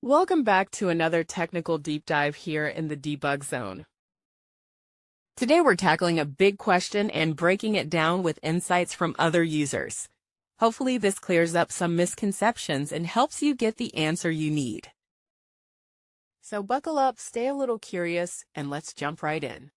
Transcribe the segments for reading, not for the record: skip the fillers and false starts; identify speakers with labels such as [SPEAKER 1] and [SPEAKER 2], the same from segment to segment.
[SPEAKER 1] Welcome back to another technical deep dive here in the debug zone. Today we're tackling a big question and breaking it down with insights from other users. Hopefully this clears up some misconceptions and helps you get the answer you need. So buckle up, stay a little curious, and let's jump right in.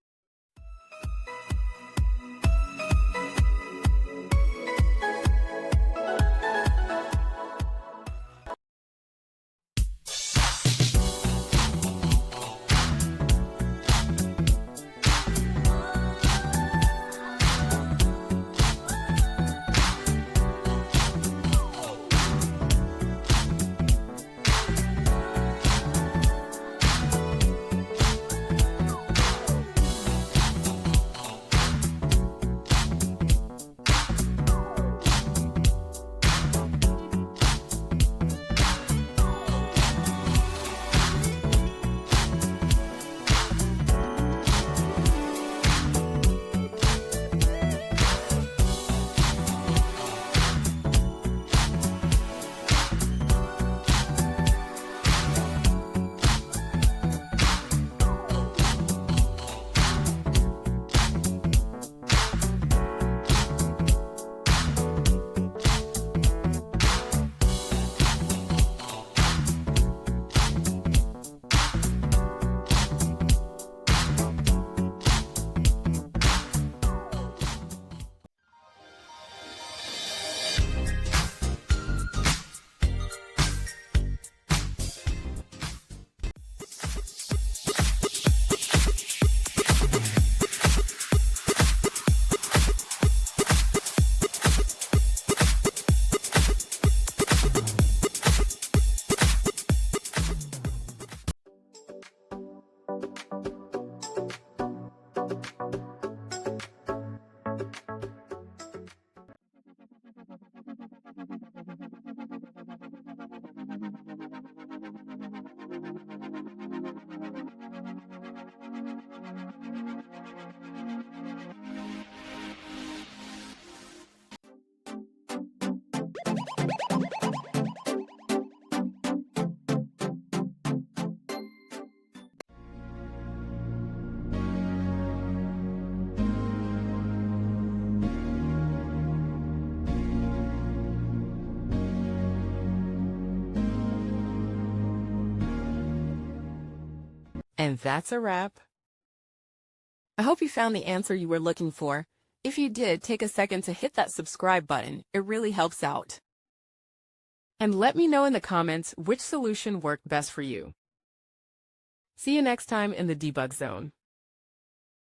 [SPEAKER 1] And that's a wrap. I hope you found the answer you were looking for. If you did, take a second to hit that subscribe button. It really helps out. And let me know in the comments which solution worked best for you. See you next time in the debug zone.